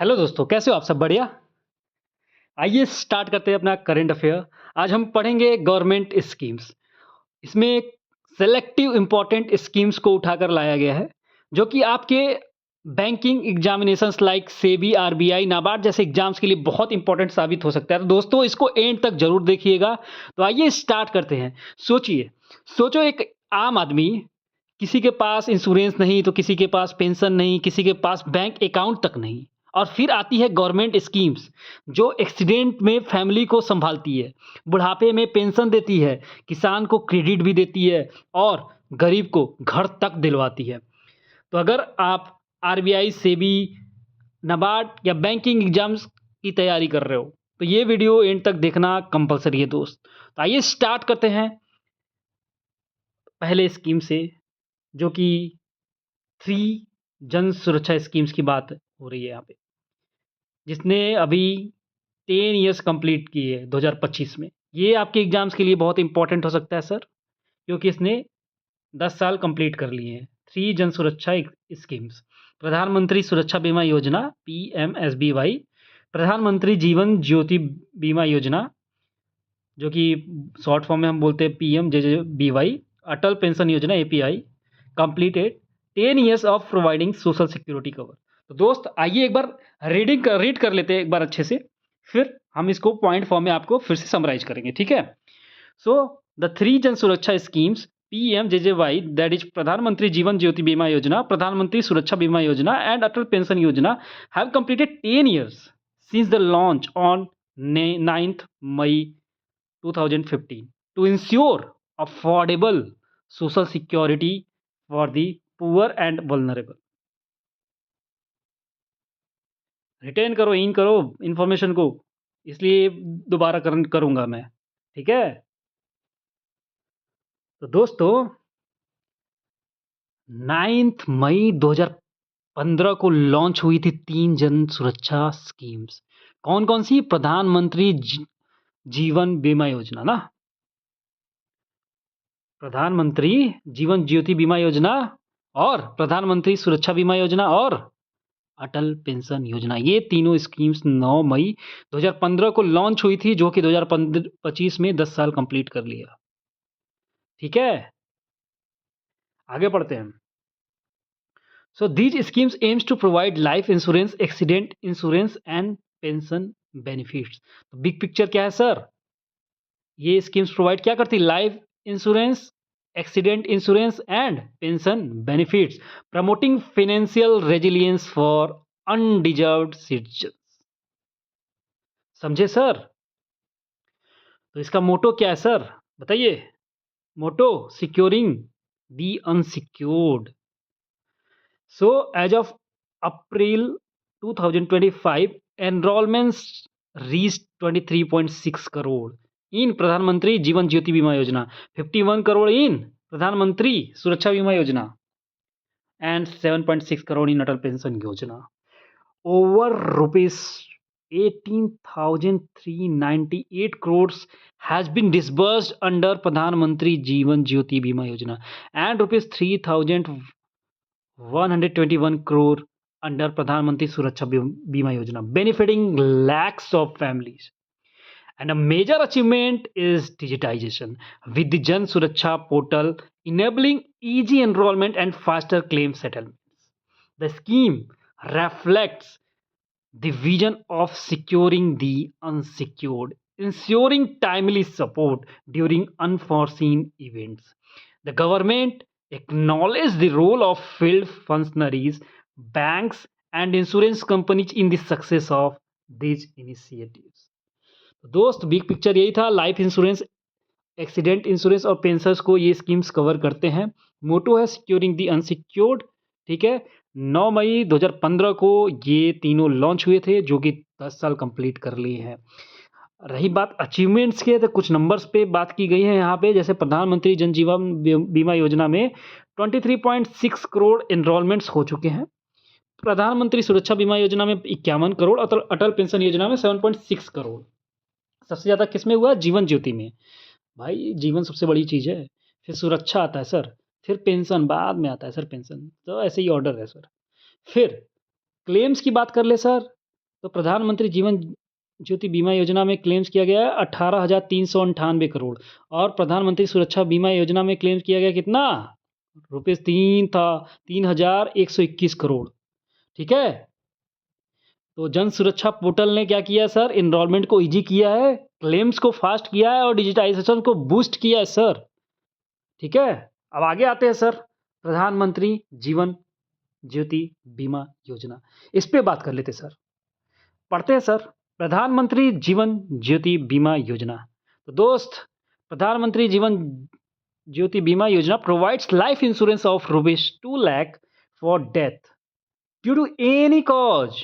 Hello दोस्तों, कैसे हो आप सब? बढ़िया? आइए स्टार्ट करते हैं अपना करंट अफेयर। आज हम पढ़ेंगे गवर्नमेंट स्कीम्स। इसमें सेलेक्टिव इम्पोर्टेंट स्कीम्स को उठाकर लाया गया है, जो कि आपके banking examinations like SEBI, RBI, NABARD जैसे एग्जाम्स के लिए बहुत इंपॉर्टेंट साबित हो सकता है। तो दोस्तों इसको एंड तक ज़रूर देखिएगा। तो आइए स्टार्ट करते हैं। सोचिए, सोचो एक आम आदमी, किसी के पास इंश्योरेंस नहीं, तो किसी के पास पेंशन नहीं, किसी के पास बैंक अकाउंट तक नहीं। और फिर आती है गवर्नमेंट स्कीम्स, जो एक्सीडेंट में फैमिली को सँभालती है, बुढ़ापे में पेंशन देती है, किसान को क्रेडिट भी देती है और गरीब को घर तक दिलवाती है। तो अगर आप आरबीआई, सेबी, नाबार्ड या बैंकिंग एग्ज़ाम्स की तैयारी कर रहे हो, तो ये वीडियो एंड तक देखना कंपल्सरी है दोस्त। तो आइए स्टार्ट करते हैं पहले स्कीम से, जो कि 3 जन सुरक्षा स्कीम्स की बात हो रही है यहाँ पे, जिसने अभी 10 इयर्स कंप्लीट किए 2025 में। ये आपके एग्ज़ाम्स के लिए बहुत इम्पोर्टेंट हो सकता है सर, क्योंकि इसने 10 साल कंप्लीट कर लिए हैं। 3 जन सुरक्षा स्कीम्स, प्रधानमंत्री सुरक्षा बीमा योजना पीएमएसबीवाई, प्रधानमंत्री जीवन ज्योति बीमा योजना, जो कि शॉर्ट फॉर्म में हम बोलते हैं पीएमजेजेबीवाई, अटल पेंशन योजना API, completed 10 years of providing social security cover. तो दोस्त आइए एक बार रीड कर लेते हैं एक बार अच्छे से, फिर हम इसको पॉइंट फॉर्म में आपको फिर से समराइज करेंगे, ठीक है? सो द 3 जन सुरक्षा स्कीम्स पीएमजेजेवाई, दैट इज प्रधानमंत्री जीवन ज्योति बीमा योजना, प्रधानमंत्री सुरक्षा बीमा योजना एंड अटल पेंशन योजना have completed 10 years since the launch on 9th May 2015 to ensure affordable social security for the poor and vulnerable। Written करो, इन करो इन्फॉर्मेशन को, इसलिए दोबारा करूँगा मैं, ठीक है? तो दोस्तों 9th मई 2015 को लॉन्च हुई थी 3 जन सुरक्षा स्कीम्स। कौन-कौन सी? प्रधानमंत्री जीवन बीमा योजना ना, प्रधानमंत्री जीवन ज्योति बीमा योजना और प्रधानमंत्री सुरक्षा बीमा योजना और अटल पेंशन योजना। ये तीनों स्कीम्स 9 मई 2015 को लॉन्च हुई थी, जो कि 2025 में 10 साल कंप्लीट कर लिया। ठीक है? आगे बढ़ते हैं। So these schemes aims to provide life insurance, accident insurance and pension benefits। तो बिग पिक्चर क्या है सर? ये स्कीम्स प्रोवाइड क्या करती? Life insurance, accident insurance and pension benefits, promoting financial resilience for undeserved citizen. समझे sir? तो इसका motto क्या है सर? बताइए। Motto securing the unsecured. So as of April 2025, enrollments reached 23.6 crore in प्रधानमंत्री जीवन ज्योति बीमा योजना, 51 करोड़ in प्रधानमंत्री सुरक्षा बीमा योजना and 7.6 crore in Atal pension योजना। Over rupees 18,398 crores has been disbursed under प्रधानमंत्री जीवन ज्योति बीमा योजना and rupees 3,121 crore under प्रधानमंत्री सुरक्षा बीमा योजना, benefiting lakhs of families। And a major achievement is digitization with the Jan Suraksha portal, enabling easy enrollment and faster claim settlements। The scheme reflects the vision of securing the unsecured, ensuring timely support during unforeseen events। The government acknowledges the role of field functionaries, banks, and insurance companies in the success of these initiatives। तो दोस्त big picture यही था। Life insurance, accident insurance और pensioners को ये schemes cover करते हैं। मोटो है सिक्योरिंग दी अनसिक्योर्ड। ठीक है, 9 मई 2015 को ये तीनों लॉन्च हुए थे, जो कि 10 साल कंप्लीट कर लिए हैं। रही बात अचीवमेंट्स के, तो कुछ नंबर्स पे बात की गई है यहाँ पे। जैसे प्रधानमंत्री जन जीवन बीमा योजना में 23.6 करोड़ एनरोलमेंट्स हो चुके हैं। प्रधानमंत्री सुरक्षा बीमा योजना में 51 करोड़, अटल पेंशन योजना में 7.6 करोड़। सबसे ज़्यादा किस में हुआ? जीवन ज्योति में। भाई जीवन सबसे बड़ी चीज़ है, फिर सुरक्षा आता है सर, फिर पेंशन बाद में आता है सर पेंशन, तो ऐसे ही ऑर्डर है सर। फिर क्लेम्स की बात कर ले सर, तो प्रधानमंत्री जीवन ज्योति बीमा योजना में क्लेम्स किया गया है 18,398 करोड़ और प्रधानमंत्री सुरक्षा बीमा योजना में क्लेम किया गया कितना? रुपीज़ 3,121 करोड़, ठीक है? तो जन सुरक्षा पोर्टल ने क्या किया सर? एनरोलमेंट को ईज़ी किया है, क्लेम्स को फास्ट किया है और डिजिटाइज़ेशन को बूस्ट किया है सर, ठीक है? अब आगे आते हैं सर, प्रधानमंत्री जीवन ज्योति बीमा योजना, इस पे बात कर लेते हैं सर। पढ़ते हैं सर, प्रधानमंत्री जीवन ज्योति बीमा योजना। तो दोस्त, प्रधानमंत्री जीवन Jyoti Bima Yojana provides life insurance of ₹2 lakh for death due to any cause,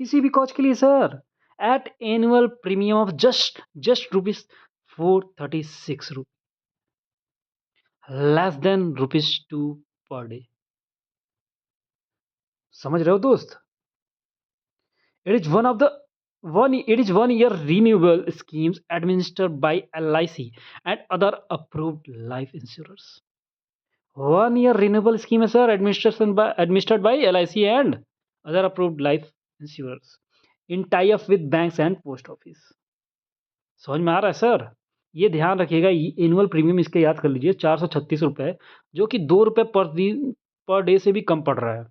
किसी भी कॉज के लिए sir, at annual premium of just ₹436, less than ₹2 per day. समझ रहे हो दोस्त? It is one year renewable schemes administered by LIC and other approved life insurers. 1 year renewable scheme है sir, administered by LIC and other approved life insurers in tie-up with banks and post office. समझ में आ रहा है sir? ये ध्यान रखिएगा, annual premium इसके याद कर लीजिए 436 रुपए, जो कि 2 रुपए पर डे से भी कम पड़ रहा है।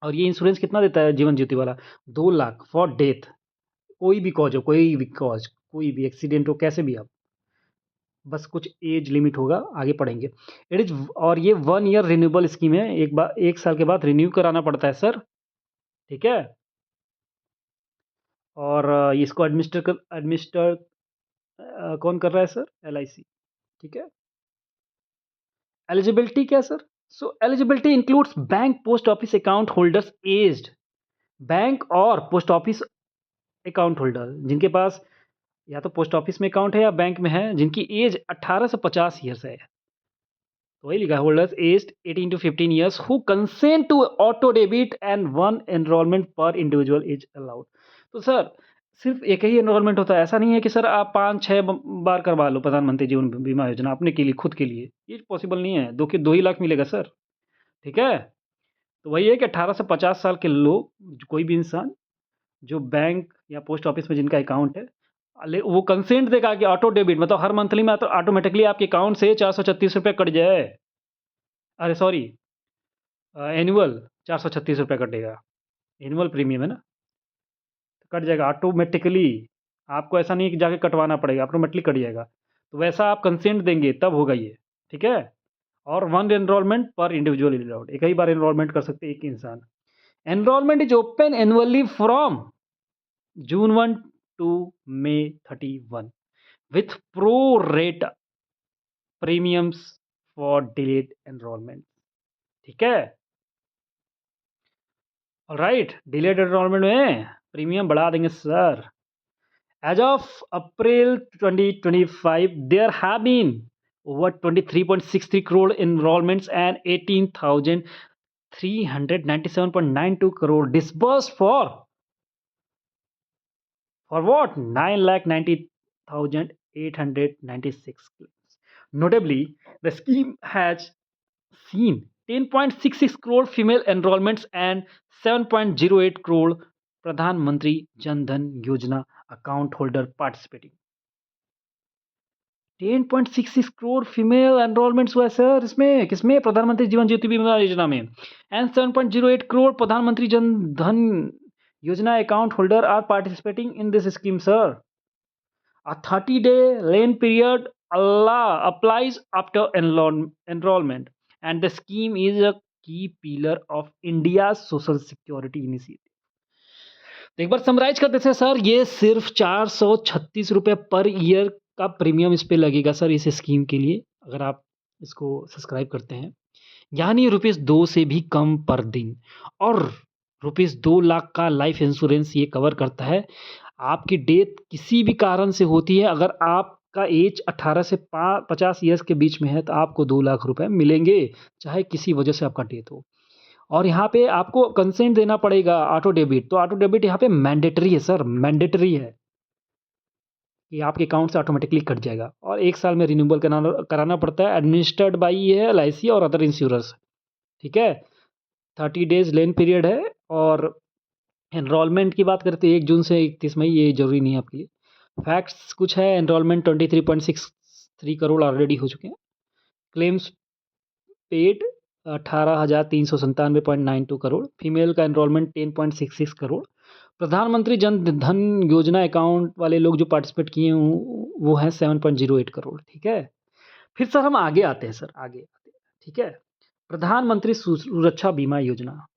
और ये इंश्योरेंस कितना देता है जीवन ज्योति वाला? 2 लाख फॉर डेथ, कोई भी कॉज हो, कोई भी एक्सीडेंट हो, कैसे भी आप, बस कुछ एज लिमिट होगा, आगे पढ़ेंगे। इट इज, और ये 1 ईयर रिन्यूएबल स्कीम है, एक साल के बाद रिन्यू कराना पड़ता है सर, ठीक है? और इसको एडमिनिस्टर कौन कर रहा है सर? LIC, ठीक है? एलिजिबिलिटी क्या है sir? So eligibility includes bank post office account holders aged, bank और पोस्ट ऑफिस अकाउंट होल्डर जिनके पास या तो पोस्ट ऑफिस में अकाउंट है या बैंक में है, जिनकी एज 18 से 50 ईयर्स है। तो वही लिखा है, holders aged 18 to 15 years who consent to auto debit and 1 enrollment per individual is allowed. तो सर सिर्फ एक ही एनरोलमेंट होता है, ऐसा नहीं है कि सर आप 5-6 बार करवा लो प्रधानमंत्री जीवन बीमा योजना अपने के लिए, खुद के लिए, ये पॉसिबल नहीं है। 2 ही लाख मिलेगा सर, ठीक है? तो वही है कि 18 से 50 साल के लोग, कोई भी इंसान जो बैंक या पोस्ट ऑफिस में जिनका अकाउंट है, वो कंसेंट देगा कि ऑटो डेबिट, मतलब हर मंथली में तो ऑटोमेटिकली आपके अकाउंट से 436 रुपये कट जाए। अरे सॉरी, एनुअल 436 रुपये कटेगा, एनुअल प्रीमियम है ना, तो कट जाएगा ऑटोमेटिकली। आपको ऐसा नहीं है कि जाके कटवाना पड़ेगा, ऑटोमेटिकली कट जाएगा। तो वैसा आप कंसेंट देंगे तब होगा ये, ठीक है? और 1 एनरोलमेंट पर इंडिविजुअल अलाउड, एक ही बार एनरोलमेंट कर सकते हैं एक इंसान। Enrolment is open annually from June 1 to May 31 with pro rate premiums for delayed enrollment, ठीक है? ऑलराइट, डिलेड एनरोलमेंट में प्रीमियम बढ़ा देंगे sir. As of April 2025 there have been over 23.63 crore enrollments and 18,397.92 crore disbursed for what? 9,90,896 claims. Notably, the scheme has seen 10.66 crore female enrollments and 7.08 crore Pradhan Mantri Jan Dhan Yojana account holder participating. 10.66 crore female enrolments हुआ है sir इसमें, किसमें? प्रधानमंत्री जीवन ज्योति बीमा योजना में। And 7.08 crore प्रधानमंत्री Jan Dhan Yojana account holder are participating in this scheme sir. A 30-day lane period applies after enrollment, and the scheme is a key pillar of India's social security initiative. तो एक बार समराइज कर देते हैं सर, ये सिर्फ 436 रुपये पर ईयर का premium इस पे लगेगा सर इस स्कीम के लिए, अगर आप इसको सब्सक्राइब करते हैं, यानी ₹2 से भी कम पर दिन। और ₹2 लाख का लाइफ इंश्योरेंस ये कवर करता है। आपकी डेथ किसी भी कारण से होती है, अगर आपका एज 18 से 50 ईयर्स के बीच में है, तो आपको 2 लाख रुपए मिलेंगे, चाहे किसी वजह से आपका डेथ हो। और यहाँ पे आपको कंसेंट देना पड़ेगा ऑटो डेबिट, तो ऑटो डेबिट यहाँ पे मैंडेटरी है सर, मैंडेटरी है कि आपके अकाउंट से ऑटोमेटिकली कट जाएगा। और 1 साल में रिन्यूएबल कराना पड़ता है, एडमिनिस्टर्ड बाई ये है LIC और अदर इंश्योरेंस, ठीक है? 30 डेज लेन पीरियड है और एनरोलमेंट की बात करें तो 1 जून से 31 मई, ये ज़रूरी नहीं है आपके लिए। फैक्ट्स कुछ है, एनरोलमेंट 23.63 करोड़ ऑलरेडी हो चुके हैं। Claims paid 18,397.92 crore. फीमेल का एनरोलमेंट 10.66 करोड़। प्रधानमंत्री जन धन योजना अकाउंट वाले लोग जो पार्टिसिपेट किए हैं वो हैं 7.08 करोड़। ठीक है, फिर सर हम आगे आते हैं, ठीक है। प्रधानमंत्री सुरक्षा बीमा योजना।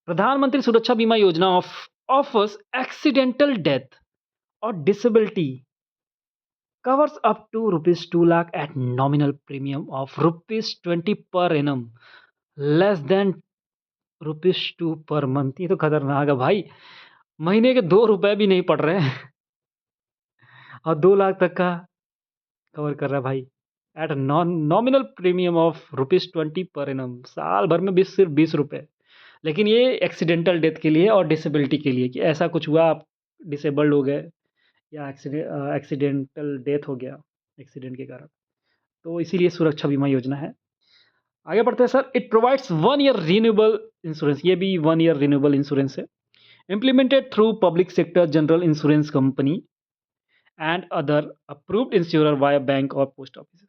प्रधानमंत्री सुरक्षा बीमा योजना offers accidental death or disability covers up to rupees 2 lakh at nominal premium of rupees 20 per annum, less than rupees 2 per month। ये तो खतरनाक है भाई, महीने के 2 रुपए भी नहीं पड़ रहे हैं और 2 लाख तक का कवर कर रहा है भाई। At nominal premium of rupees 20 per annum, साल भर में सिर्फ 20 रुपए। लेकिन ये एक्सीडेंटल डेथ के लिए और डिसेबिलिटी के लिए, कि ऐसा कुछ हुआ, आप डिसेबल्ड हो गए या एक्सीडेंटल डेथ हो गया एक्सीडेंट के कारण, तो इसीलिए सुरक्षा बीमा योजना है। आगे बढ़ते हैं sir. It provides 1 year renewable insurance, ये भी 1 ईयर रिन्यूएबल इंश्योरेंस है। Implemented through public sector general insurance company and other approved insurer via bank or post offices.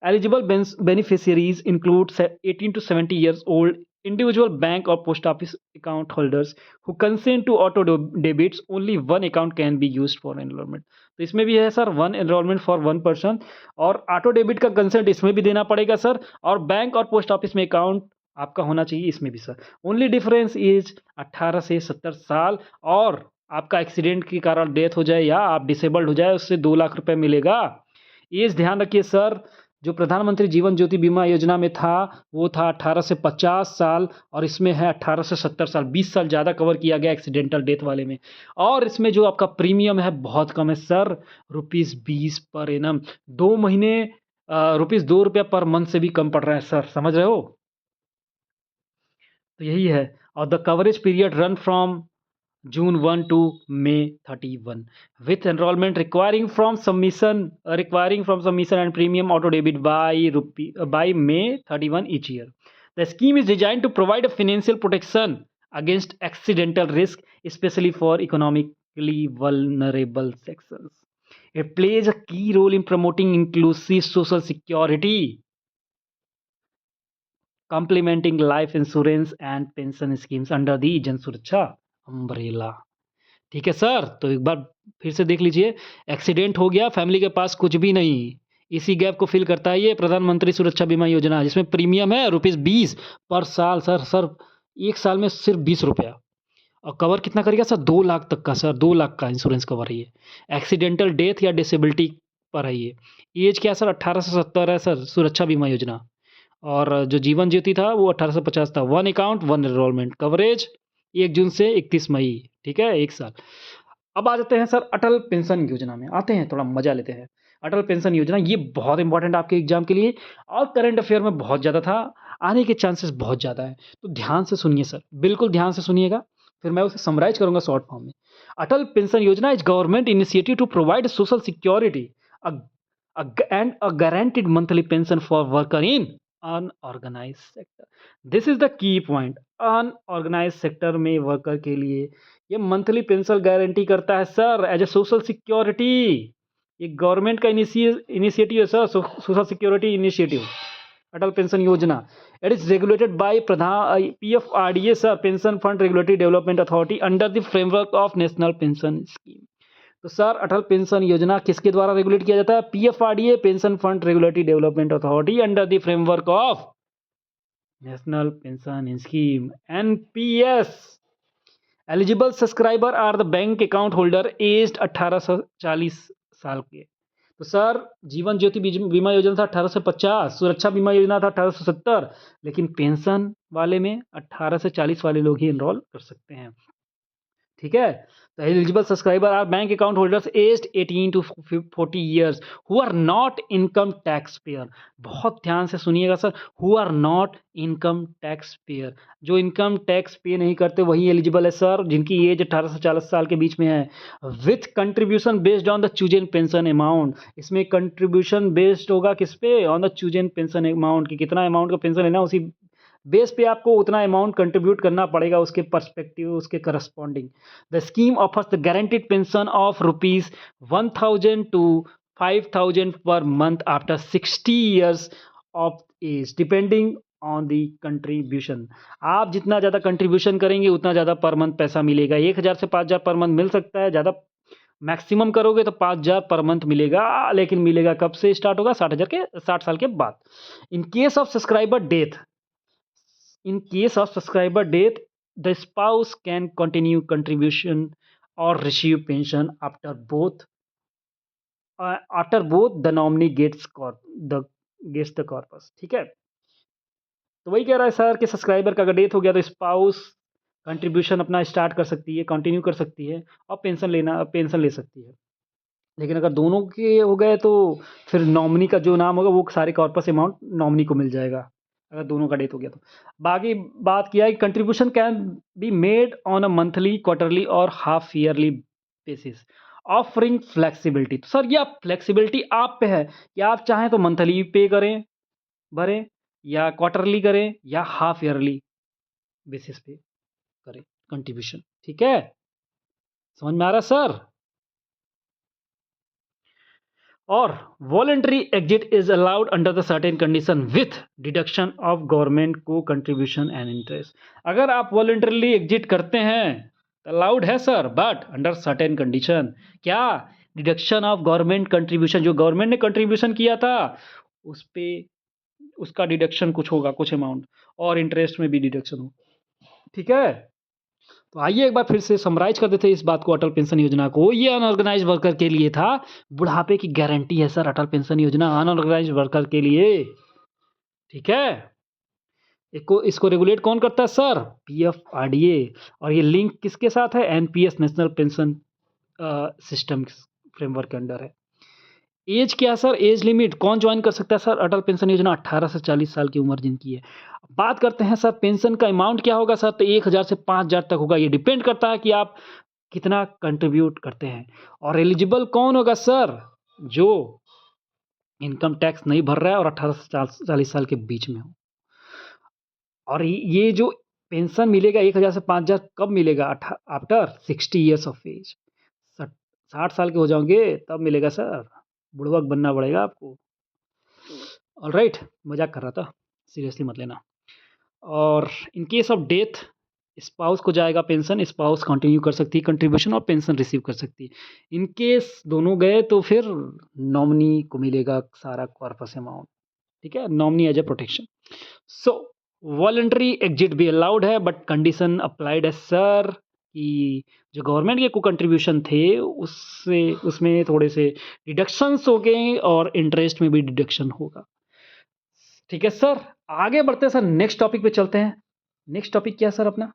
Eligible beneficiaries include 18 to 70 years old individual bank or post office account holders who consent to auto debits. Only one account can be used for enrollment. तो इसमें भी है sir 1 enrollment for 1 person, और auto debit का consent इसमें भी देना पड़ेगा सर, और बैंक और पोस्ट ऑफिस में अकाउंट आपका होना चाहिए इसमें भी सर। ओनली डिफरेंस इज 18 से 70 साल, और आपका एक्सीडेंट के कारण डेथ हो जाए या आप डिसेबल्ड हो जाए, उससे 2 लाख रुपए मिलेगा। एज ध्यान रखिए सर, जो प्रधानमंत्री जीवन ज्योति बीमा योजना में था वो था 18 से 50 साल, और इसमें है 18 से 70 साल, 20 साल ज़्यादा कवर किया गया एक्सीडेंटल डेथ वाले में। और इसमें जो आपका प्रीमियम है बहुत कम है सर, ₹20 पर एनम। 2 महीने ₹2 पर मंथ से भी कम पड़ रहा है सर, समझ रहे हो। तो यही है, और the coverage period run from June 1 to May 31, with enrollment requiring from submission and premium auto debit by May 31 each year. The scheme is designed to provide a financial protection against accidental risk, especially for economically vulnerable sections. It plays a key role in promoting inclusive social security, complementing life insurance and pension schemes under the Jan Suraksha umbrella. ठीक है sir, तो एक बार फिर से देख लीजिए। Accident हो गया, फैमिली के पास कुछ भी नहीं, इसी गैप को फिल करता है ये प्रधानमंत्री सुरक्षा बीमा योजना, जिसमें प्रीमियम है ₹20 पर साल सर 1 साल में सिर्फ ₹20, और कवर कितना करेगा सर, 2 लाख तक का सर, 2 लाख का इंश्योरेंस कवर है ये। एक्सीडेंटल डेथ या डिसेबिलिटी पर है ये। एज क्या है सर, 18 से 70 है सर सुरक्षा बीमा योजना, और जो जीवन ज्योति था वो 18 से 50 था। 1 अकाउंट 1 एनरोलमेंट, कवरेज 1 जून से 31 मई, ठीक है, 1 साल। अब आ जाते हैं सर अटल पेंशन योजना में, आते हैं थोड़ा मजा लेते हैं। अटल पेंशन योजना ये बहुत इंपॉर्टेंट आपके एग्जाम के लिए, और करंट अफेयर में बहुत ज़्यादा था, आने के चांसेस बहुत ज़्यादा है, तो ध्यान से सुनिए सर, बिल्कुल ध्यान से सुनिएगा, फिर मैं उसे समराइज करूंगा शॉर्ट फॉर्म में। Atal pension Yojana is government initiative to provide social security and a guaranteed monthly pension for worker in unorganized sector. This is the key point. Unorganised sector में वर्कर के लिए ये मंथली पेंशन गारंटी करता है sir, as a social security. ये government का initiative है sir, social security initiative, Atal pension Yojana. It is regulated by PFRDA sir, pension fund regulatory development authority, under the framework of national pension scheme. तो sir Atal pension Yojana किसके द्वारा regulate किया जाता है, PFRDA, pension fund regulatory development authority, under the framework of national pension scheme, NPS। Eligible subscriber are the bank account holder aged 18 से 40 साल के। तो सर जीवन ज्योति बीमा योजना था 18 से 50, सुरक्षा बीमा योजना था 18 से 70, लेकिन पेंशन वाले में 18 से 40 वाले लोग ही एनरोल कर सकते हैं, ठीक है। तो eligible subscriber are bank account holders aged 18 to 40 years who are not income tax payer. बहुत ध्यान से सुनिएगा sir, who are not income tax payer, जो इनकम टैक्स पे नहीं करते वही एलिजिबल है सर, जिनकी एज 18 से 40 साल के बीच में है, with contribution based on the chosen pension amount. इसमें कंट्रीब्यूशन बेस्ड होगा किस पे, on the chosen pension amount, की कितना अमाउंट का पेंशन लेना, उसी बेस पे आपको उतना अमाउंट कंट्रीब्यूट करना पड़ेगा उसके पर्सपेक्टिव, उसके corresponding. The scheme offers the guaranteed pension of rupees 1000 to 5000 per month after 60 years of age depending on the contribution. आप जितना ज़्यादा कंट्रीब्यूशन करेंगे उतना ज़्यादा पर मंथ पैसा मिलेगा। 1000 से 5000 पर मंथ मिल सकता है, ज़्यादा मैक्सिमम करोगे तो 5000 पर मंथ मिलेगा, लेकिन मिलेगा कब से स्टार्ट होगा? 60 साल के बाद। In case of subscriber death, in case of subscriber death, the spouse can continue contribution or receive pension after both the nominee gets the corpus। ठीक है, तो वही कह रहा है सर कि सब्सक्राइबर का अगर डेथ हो गया तो स्पाउस कंट्रीब्यूशन अपना स्टार्ट कर सकती है, कंटिन्यू कर सकती है और पेंशन ले सकती है। लेकिन अगर दोनों के हो गए तो फिर नॉमिनी का जो नाम होगा वो सारे कॉर्पस अमाउंट नॉमिनी को मिल जाएगा, अगर दोनों का डेथ हो गया तो। बाकी बात किया है, contribution can be made on a monthly, quarterly और half yearly basis, offering flexibility. तो सर ये आप फ्लेक्सिबिलिटी आप पे है कि आप चाहें तो मंथली पे करें, भरें, या क्वार्टरली करें या हाफ ईयरली बेसिस पे करें कंट्रीब्यूशन। ठीक है, समझ में आ रहा है सर? और voluntary exit is allowed under the certain condition with deduction of government को कंट्रीब्यूशन एंड इंटरेस्ट। अगर आप वॉलंटरीली एग्जिट करते हैं अलाउड है sir, but under certain condition. क्या? डिडक्शन ऑफ गवर्नमेंट कंट्रीब्यूशन, जो गवर्नमेंट ने कंट्रीब्यूशन किया था उस पे उसका डिडक्शन कुछ होगा, कुछ अमाउंट, और इंटरेस्ट में भी डिडक्शन हो। ठीक है, तो आइए एक बार फिर से समराइज कर देते हैं इस बात को। अटल पेंशन योजना को, ये अनऑर्गेनाइज वर्कर के लिए था, बुढ़ापे की गारंटी है सर अटल पेंशन योजना अनऑर्गेनाइज वर्कर के लिए। ठीक है, इसको रेगुलेट कौन करता है सर? पीएफआरडीए। और ये लिंक किसके साथ है? NPS, national pension system framework के अंडर है। एज क्या सर? एज लिमिट कौन ज्वाइन कर सकता है सर अटल पेंशन योजना? 18 से 40 साल की उम्र जिनकी है। बात करते हैं सर पेंशन का अमाउंट क्या होगा सर? तो 1000 से 5000 तक होगा। ये डिपेंड करता है कि आप कितना कंट्रीब्यूट करते हैं। और एलिजिबल कौन होगा सर? जो इनकम टैक्स नहीं भर रहा है और 18 से 40 साल के बीच में हो। और ये जो पेंशन मिलेगा 1000 से 5000 कब मिलेगा? After 60 years of as. 60 साल के हो जाओगे तब मिलेगा सर, बुड़बक बनना पड़ेगा आपको। ऑलराइट, मजाक कर रहा था, सीरियसली मत लेना। और in case of death spouse को जाएगा पेंशन, स्पाउस कंटिन्यू कर सकती है कंट्रीब्यूशन और पेंशन रिसीव कर सकती है। इन केस दोनों गए तो फिर नॉमिनी को मिलेगा सारा कॉर्पस अमाउंट। ठीक है, nominee as a protection. So voluntary exit भी अलाउड है, बट कंडीशन अप्लाइड है सर कि जो गवर्नमेंट के को कंट्रीब्यूशन थे उससे उसमें थोड़े से डिडक्शंस हो गए और इंटरेस्ट में भी डिडक्शन होगा। ठीक है सर, आगे बढ़ते हैं सर, नेक्स्ट टॉपिक पे चलते हैं। नेक्स्ट टॉपिक क्या है सर अपना?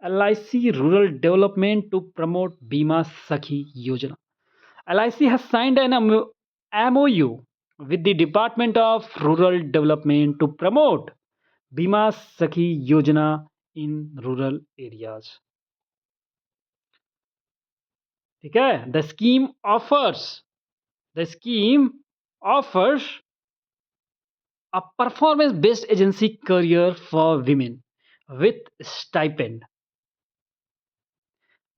LIC rural development to promote Bima Sakhi योजना। LIC has signed an MOU with the Department of Rural Development to promote Bima Sakhi Yojana in rural areas। ठीक है, the scheme offers a performance based agency career for women with stipend।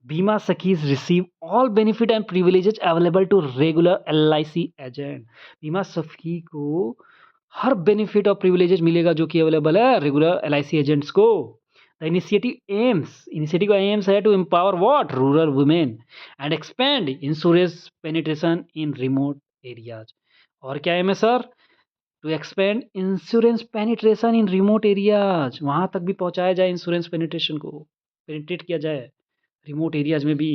Bima Sakhis receive all benefit and privileges available to regular LIC agent। बीमा सखी को हर benefit और privileges मिलेगा जो कि available है रेगुलर LIC एजेंट्स को। द इनिशिएटिव का एम्स है to empower what? Rural women and expand insurance penetration in remote areas. और क्या एम है sir? To expand insurance penetration in remote areas, वहाँ तक भी पहुँचाया जाए इंश्योरेंस पेनिट्रेशन को, पेनिट्रेट किया जाए रिमोट एरियाज में भी।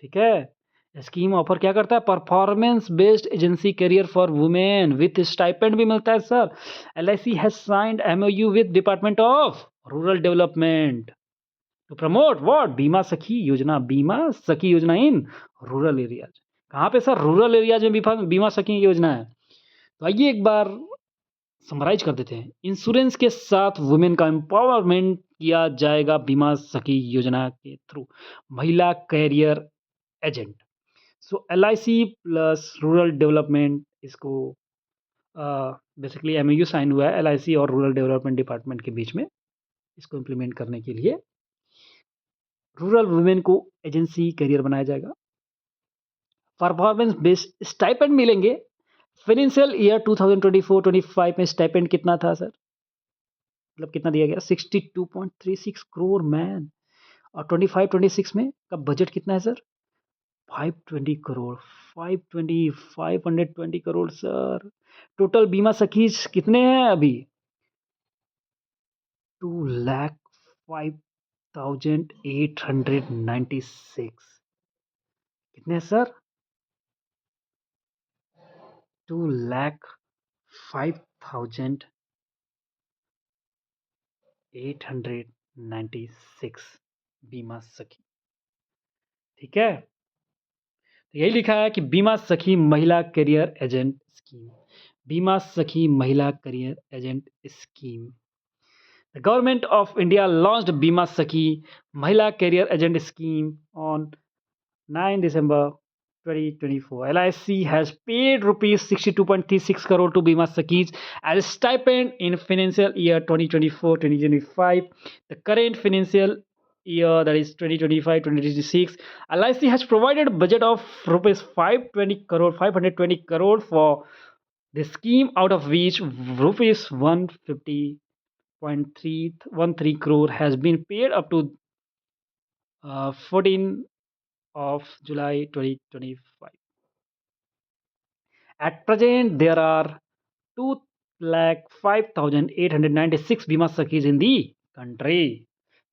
ठीक है, स्कीम ऑफर क्या करता है? Performance based agency career for women with stipend भी मिलता है sir. LIC has signed MOU with department of rural development to promote what? Bima Sakhi योजना। बीमा सखी योजना इन रूरल एरियाज। कहाँ पे सर? रूरल एरियाज में भी बीमा सखी योजना है। तो आइए एक बार समराइज कर देते हैं। इंश्योरेंस के साथ वुमेन का एम्पावरमेंट किया जाएगा बीमा सखी योजना के थ्रू। महिला कैरियर एजेंट। सो LIC प्लस रूरल डेवलपमेंट इसको बेसिकली एमओयू साइन हुआ है एलआईसी और रूरल डेवलपमेंट डिपार्टमेंट के बीच में इसको इम्प्लीमेंट करने के लिए। रूरल वुमेन को एजेंसी करियर बनाया जाएगा। परफॉर्मेंस बेस्ड स्टाइपेंड मिलेंगे। फाइनेंशियल ईयर 2024-25 में स्टाइपेंड कितना था सर? मतलब कितना दिया गया? 62.36 करोड़ मैन। और 25-26 में का बजट कितना है sir? 520 crore. 520 crore sir. Total बीमा सखीज कितने हैं अभी? 2,05,896। कितने हैं सर? 2,05,896 बीमा सखी। ठीक है, तो यही लिखा है कि बीमा सखी महिला करियर एजेंट स्कीम। बीमा सखी महिला career agent scheme. The government of India launched Bima Sakhi Mahila Career Agent Scheme on 9 December 2024. LIC has paid rupees 62.36 crore to Bima Sakhis as a stipend in financial year 2024-2025. The current financial year, that is 2025-2026, LIC has provided a budget of rupees 520 crore for the scheme, out of which rupees 150.313 crore has been paid up to 14 of July 2025. At present, there are 2,05,896 बीमा सखीज इन दी country.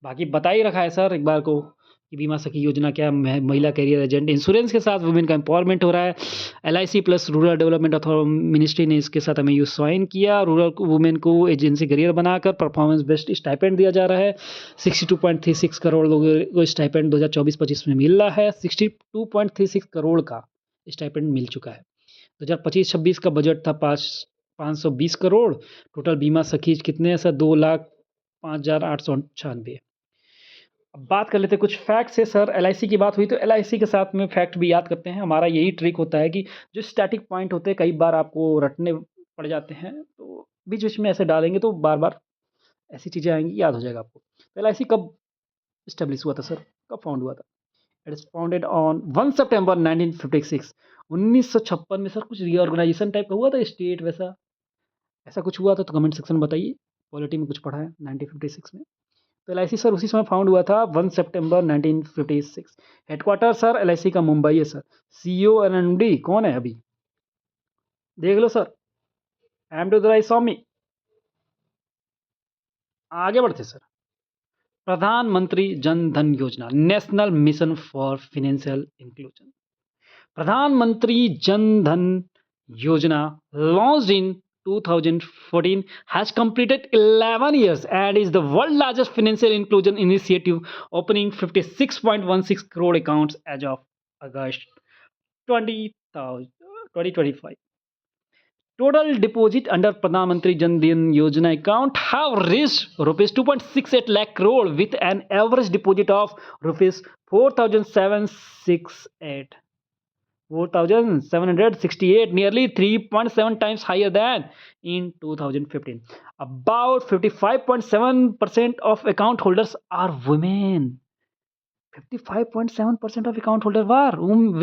बाकी बता ही रखा है sir एक बार को कि बीमा सखी योजना क्या है। महिला कैरियर एजेंट इंश्योरेंस के साथ वुमेन का एम्पावरमेंट हो रहा है। LIC plus rural development ministry ने इसके साथ हमें साइन किया। रूरल वुमेन को एजेंसी करियर बनाकर परफॉर्मेंस बेस्ड स्टाइपेंड दिया जा रहा है। 62.36 करोड़ लोगों को स्टाइपेंड 2024-25 में मिल रहा है। 62.36 करोड़ का स्टाइपेंड मिल चुका है। 2025-26 का बजट था 520 करोड़। टोटल बीमा सखीज कितने हैं सर? 2,05,896। अब बात कर लेते हैं कुछ फैक्ट्स है सर। एलआईसी की बात हुई तो एलआईसी के साथ में फैक्ट भी याद करते हैं। हमारा यही ट्रिक होता है कि जो स्टैटिक पॉइंट होते हैं कई बार आपको रटने पड़ जाते हैं, तो बीच बीच में ऐसे डालेंगे तो बार बार ऐसी चीज़ें आएंगी, याद हो जाएगा आपको। तो एलआईसी कब इस्टेब्लिश हुआ था सर? कब फाउंड हुआ था? इट इज फाउंडेड ऑन 1 सितंबर 1956। 1956 में सर कुछ रीऑर्गेनाइजेशन टाइप का हुआ था, स्टेट वैसा ऐसा कुछ हुआ था तो कमेंट सेक्शन में बताइए। पॉलिटी में कुछ पढ़ा है 1956 में। तो एलआईसी सर उसी समय फाउंड हुआ था 1 सितंबर 1956। हेडक्वार्टर सर एलआईसी का मुंबई है सर। सीईओ और एमडी कौन है अभी? देख लो सर, एम डोदराई स्वामी। आगे बढ़ते सर। प्रधानमंत्री जन धन योजना, national mission for financial inclusion. प्रधानमंत्री जन धन योजना launched in 2014 has completed 11 years and is the world largest financial inclusion initiative, opening 56.16 crore accounts as of August 2025. Total deposit under Pradhan Mantri Jan Dhan Yojana account have reached rupees 2.68 lakh crore with an average deposit of rupees 4,768. 4,768, nearly 3.7 times higher than in 2015. About 55.7% of account holders are women. 55.7% of account holders were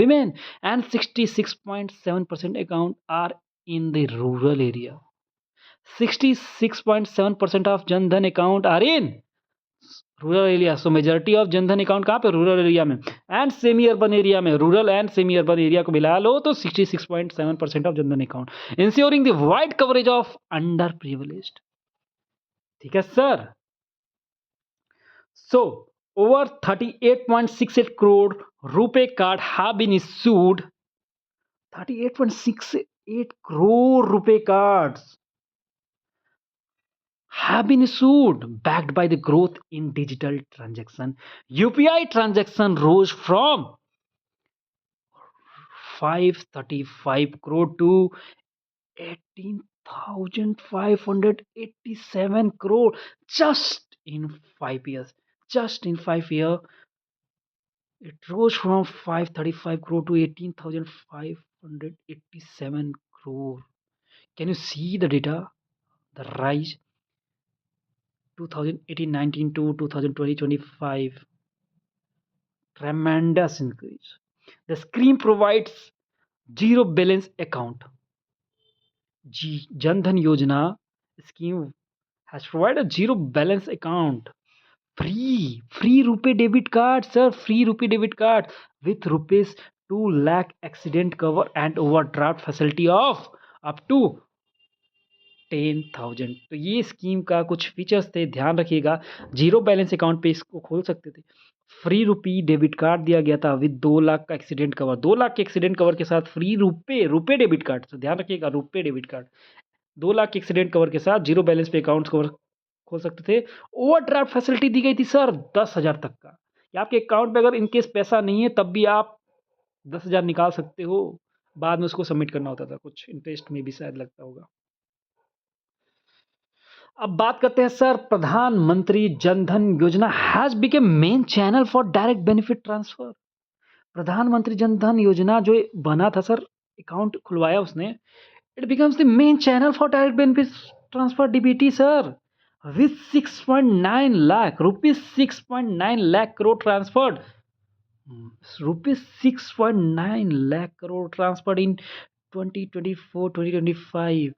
women, and 66.7% account are in the rural area. 66.7% of Jan Dhan account are in rural area. So majority of Jan Dhan account कहाँ पे? Rural area में and semi urban area में। Rural and semi urban area को मिला लो तो 66.7% of Jan Dhan account, ensuring the wide coverage of under privileged. ठीक है sir. So over 38.68 crore RuPay card have been issued. 38.68 crore RuPay cards have been issued, backed by the growth in digital transaction. UPI transaction rose from 535 crore to 18,587 crore just in 5 years. Just in 5 years, it rose from 535 crore to 18,587 crore. Can you see the data? The rise 2018-19 to 2020-25, tremendous increase. The scheme provides zero balance account. Jan Dhan Yojana scheme has provided zero balance account. Free rupee debit card, sir. Free rupee debit card with rupees 2 lakh accident cover and overdraft facility of up to 10,000। तो ये scheme का कुछ features थे, ध्यान रखिएगा। Zero balance account पे इसको खोल सकते थे। फ्री रुपी डेबिट कार्ड दिया गया था विद 2 लाख का एक्सीडेंट कवर। 2 लाख के एक्सीडेंट कवर के साथ फ्री रुपए डेबिट कार्ड, तो ध्यान रखिएगा, रुपए डेबिट कार्ड 2 लाख के एक्सीडेंट कवर के साथ जीरो बैलेंस पे अकाउंट्स कवर खोल सकते थे। ओवरड्राफ्ट फैसिलिटी दी गई थी सर 10,000 तक का, या आपके अकाउंट में अगर इनकेस पैसा नहीं है तब भी आप 10,000 निकाल सकते हो। बाद में उसको सबमिट करना होता था, कुछ इंटरेस्ट में भी शायद लगता होगा। अब बात करते हैं सर, प्रधानमंत्री जन धन योजना has become main channel for direct benefit transfer. प्रधानमंत्री जन धन योजना जो बना था सर, अकाउंट खुलवाया उसने, it becomes the main channel for direct benefit transfer DBT sir, with 6.9 lakh rupees, 6.9 lakh crore transferred, rupees 6.9 lakh crore transferred in 2024-2025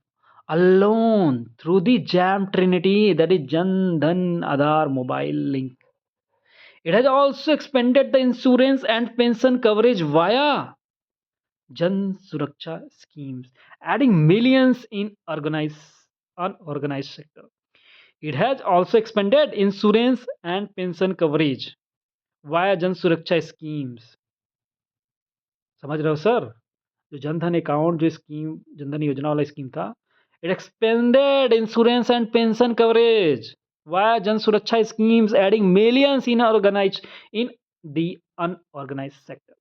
alone through the JAM Trinity, that is Jan Dhan Aadhaar mobile link. It has also expanded the insurance and pension coverage via Jan Suraksha schemes, adding millions in unorganized sector. It has also expanded insurance and pension coverage via Jan Suraksha schemes. समझ रहे हो sir? जो Jan Dhan account, जो scheme Jan Dhan योजना वाला scheme था, it expanded insurance and pension coverage via Jan Suraksha schemes, adding millions in the unorganized sector.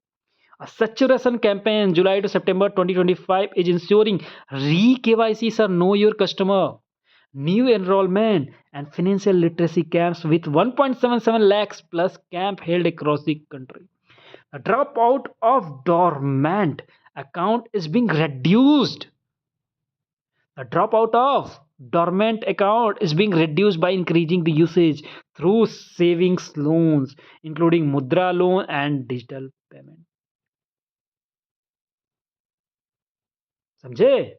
A saturation campaign July to September 2025 is ensuring re-KYC, sir, know your customer, new enrollment and financial literacy camps with 1.77 lakhs plus camp held across the country. The dropout of dormant account is being reduced. The dropout of dormant account is being reduced by increasing the usage through savings loans, including Mudra loan and digital payment. समझे?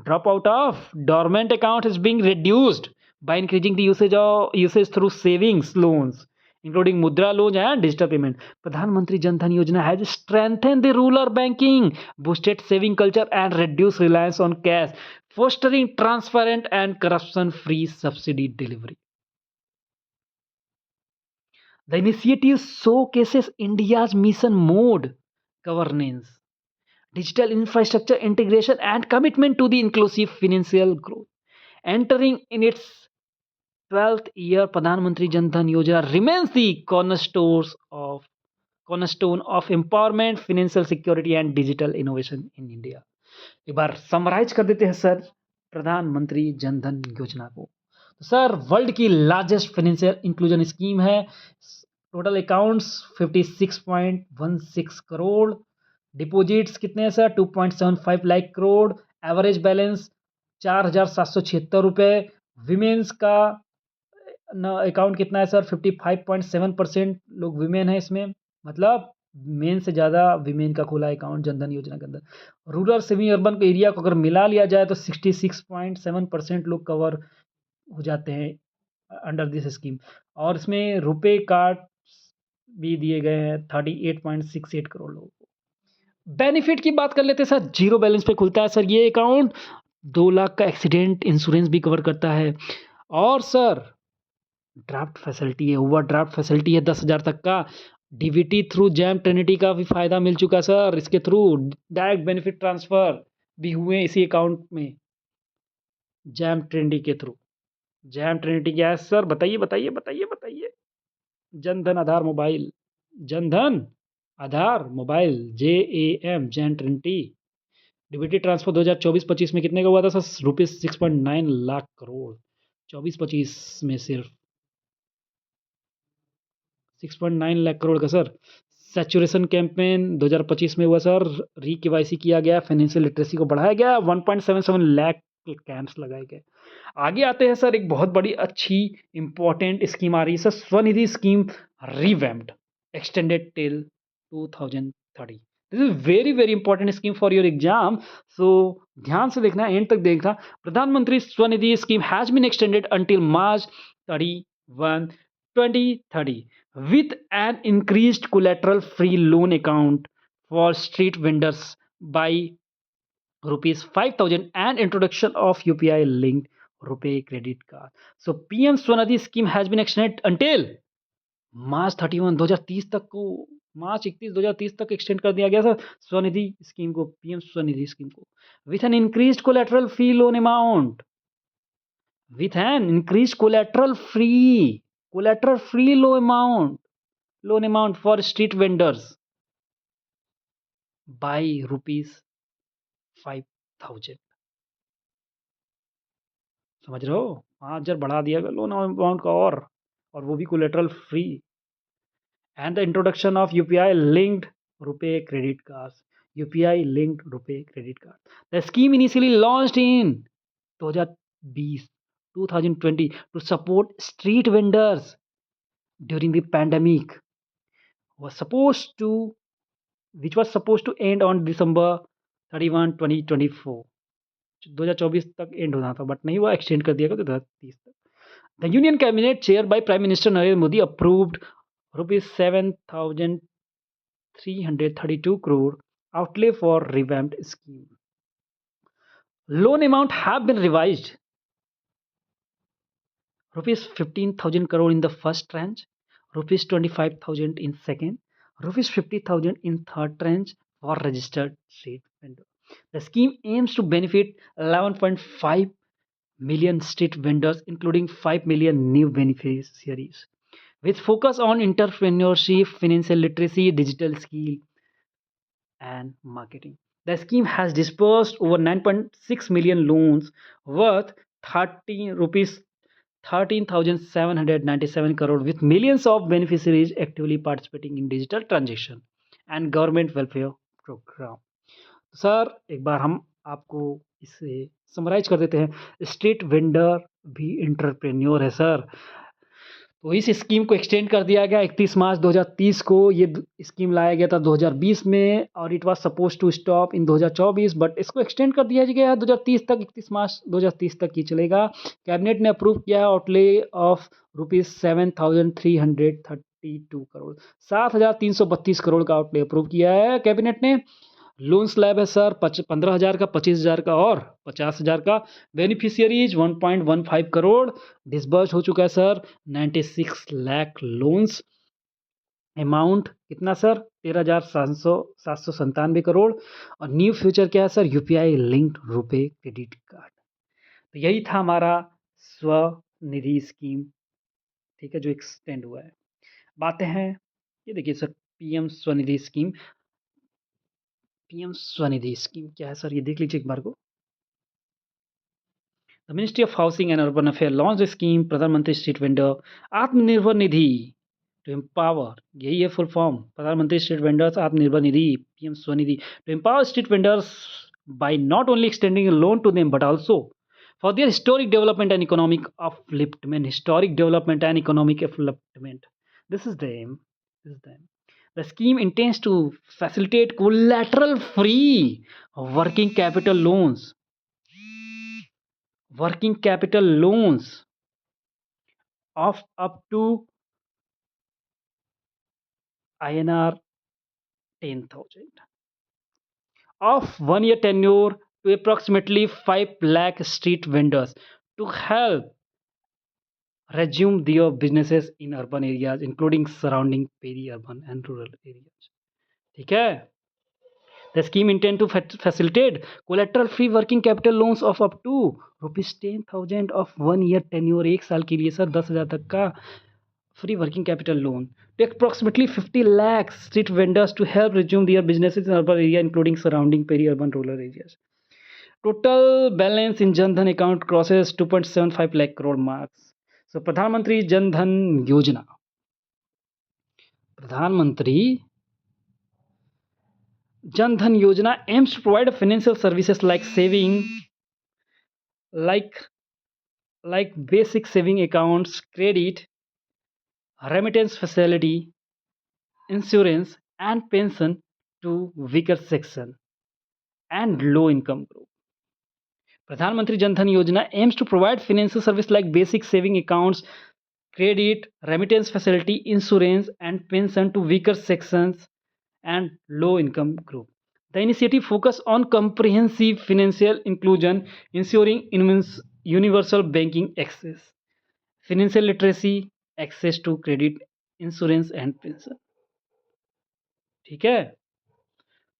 Dropout of dormant account is being reduced by increasing the usage through savings loans, including Mudra loans and digital payment. Pradhan Mantri Jan Dhan Yojana has strengthened the rural banking, boosted saving culture and reduced reliance on cash, fostering transparent and corruption-free subsidy delivery. The initiative showcases India's mission mode governance, digital infrastructure integration and commitment to the inclusive financial growth. Entering in its 12th year, Pradhan Mantri Jan Dhan Yojana remains the cornerstone of empowerment, financial security and digital innovation in India. एक बार summarise कर देते हैं sir प्रधानमंत्री जन धन योजना को। तो sir world की largest financial inclusion scheme है। टोटल अकाउंट्स 56.16 करोड़, डिपॉजिट्स कितने हैं sir 2.75 lakh crore, average balance 4,776 रुपये। विमेंस का अकाउंट कितना है सर 55.7% लोग विमेन है इसमें, मतलब मेन से ज़्यादा विमेन का खुला अकाउंट जनधन योजना के अंदर। रूरल सेमी अर्बन एरिया को अगर मिला लिया जाए तो 66.7% लोग कवर हो जाते हैं अंडर दिस स्कीम। और इसमें रुपए कार्ड भी दिए गए हैं 38.68 करोड़ लोगों को। बेनिफिट की बात कर लेते हैं सर, जीरो बैलेंस पे खुलता है सर ये अकाउंट, 2 लाख का एक्सीडेंट इंश्योरेंस भी कवर करता है। और सर ड्राफ्ट फैसिलिटी है, ओवरड्राफ्ट फैसिलिटी है 10,000 तक का। डीबीटी थ्रू जैम ट्रिनिटी का भी फ़ायदा मिल चुका सर, इसके थ्रू डायरेक्ट बेनिफिट ट्रांसफ़र भी हुए इसी अकाउंट में जैम ट्रिनिटी के थ्रू। जैम ट्रिनिटी क्या है सर, बताइए बताइए बताइए बताइए। Jan Dhan Aadhaar mobile, Jan Dhan Aadhaar mobile JAM, jam Trinity. DBT transfer 2024-25 में कितने का हुआ था सर, रुपीज़ 6.9 लाख करोड़। 24-25 में सिर्फ 6.9 लाख करोड़ का सर। सैचुरेशन कैंपेन 2025 में हुआ सर, री KYC किया गया, फाइनेंशियल लिटरेसी को बढ़ाया गया, 1.77 लाख कैंप्स लगाए गए। आगे आते हैं सर, एक बहुत बड़ी अच्छी इम्पोर्टेंट स्कीम आ रही है sir, Svanidhi scheme revamped, extended till 2030। This is very very important scheme for your exam, सो ध्यान से देखना, एंड तक देखना। प्रधानमंत्री Svanidhi scheme has been extended until March 31, 2030 with an increased collateral free loan account for street vendors by rupees 5,000 and introduction of UPI linked rupee credit card. So PM Swanidhi scheme has been extended until March 31 2030 तक को, मार्च 31 2030 तक extend कर दिया गया sir Svanidhi scheme को, PM Svanidhi scheme को, with an increased collateral free loan amount, with an increased collateral free loan amount for street vendors by rupees 5,000। समझ रहे हो, 5,000 बढ़ा दिया गया लोन अमाउंट का, और वो भी collateral free, and the introduction of UPI linked RuPay credit cards, UPI linked RuPay credit card. The scheme initially launched in 2020 2020 to support street vendors during the pandemic, was supposed to which was supposed to end on December 31 2024। 2024 तक and होना था but नहीं हुआ, extend कर दिया गया 2030 तक। The union cabinet chair by prime minister Narendra Modi approved rupees 7,332 crore outlay for revamped scheme. Loan amount have been revised, rupees 15,000 crore in the first tranche, rupees 25,000 in second, rupees 50,000 in third tranche for registered street vendor. The scheme aims to benefit 11.5 million street vendors, including 5 million new beneficiaries, with focus on entrepreneurship, financial literacy, digital skill, and marketing. The scheme has disbursed over 9.6 million loans worth 13 rupees 13,797 crore, with millions of beneficiaries actively participating in digital transaction and government welfare program. Sir एक बार हम आपको इसे summarise कर देते हैं। Street vendor भी entrepreneur है sir, तो इस स्कीम को एक्सटेंड कर दिया गया 31 मार्च 2030 को। ये स्कीम लाया गया था 2020 में और it was suppose to stop in 2024, but इसको एक्सटेंड कर दिया गया 2030 तक, 31 मार्च 2030 तक ही चलेगा। कैबिनेट ने अप्रूव किया है outlay of rupees 7,332 crore, 7,332 crore का आउटले अप्रूव किया है कैबिनेट ने। लोन स्लैब है सर 15,000 का, 25,000 का और 50,000 का। बेनिफिशियरीज 1.15 करोड़। डिसबर्स हो चुका है सर 96 लाख लोन्स। अमाउंट कितना सर 13,797 करोड़। और न्यू फ्यूचर क्या है sir, UPI linked RuPay credit card. तो यही था हमारा स्वनिधि स्कीम, ठीक है, जो एक्सटेंड हुआ है। बातें हैं, ये देखिए sir PM Svanidhi scheme. PM Svanidhi scheme क्या है सर, ये देख लीजिए एक बार को। The ministry of housing and urban affair launch scheme प्रधानमंत्री street vendor Atmanirbhar Nidhi to empower, यही है फुल फॉर्म, प्रधानमंत्री street vendors Atmanirbhar Nidhi, PM Svanidhi, to empower street vendors by not only extending a loan to them but also for their historic development and economic upliftment. Historic development and economic upliftment. This is the aim. This is the aim. The scheme intends to facilitate collateral-free working capital loans. Working capital loans of up to INR 10,000 of 1 year tenure to approximately 5 lakh street vendors to help resume their businesses in urban areas including surrounding peri-urban and rural areas. ठीक है, the scheme intend to facilitate collateral free working capital loans of up to rupees 10,000 of 1 year tenure, एक साल के लिए sir 10,000 तक का free working capital loan to approximately 50 lakh street vendors to help resume their businesses in urban area including surrounding peri-urban rural areas. Total balance in Jan Dhan account crosses 2.75 lakh crore marks. So Pradhan Mantri Jan Dhan Yojana, Pradhan Mantri Jan Dhan Yojana aims to provide financial services like saving, like basic saving accounts, credit, remittance facility, insurance, and pension to weaker section and low income group. Pradhan Mantri Jan Dhan Yojana aims to provide financial service like basic saving accounts, credit, remittance facility, insurance, and pension to weaker sections and low income group. The initiative focuses on comprehensive financial inclusion, ensuring universal banking access, financial literacy, access to credit, insurance and pension. ठीक है,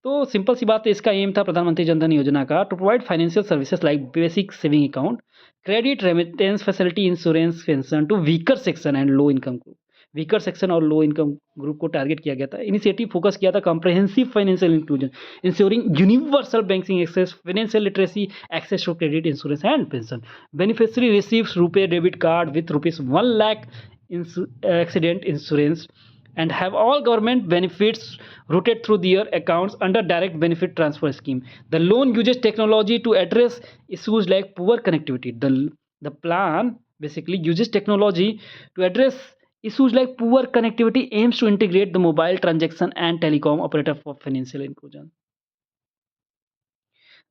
तो simple सी बात है, इसका M था प्रधानमंत्री जनधन योजना का to provide financial services like basic saving account, credit, remittance facility, insurance, pension to weaker section and low income group. Weaker section और लो इनकम ग्रुप को टारगेट किया गया था। इनिशिएटिव फोकस किया था comprehensive financial inclusion, insuring universal banking access, financial literacy, access to credit, insurance and pension. Beneficiary receives RuPay debit card with ₹1 lakh accident insurance and have all government benefits routed through their accounts under direct benefit transfer scheme. The loan uses technology to address issues like poor connectivity. The plan basically uses technology to address issues like poor connectivity, aims to integrate the mobile transaction and telecom operator for financial inclusion.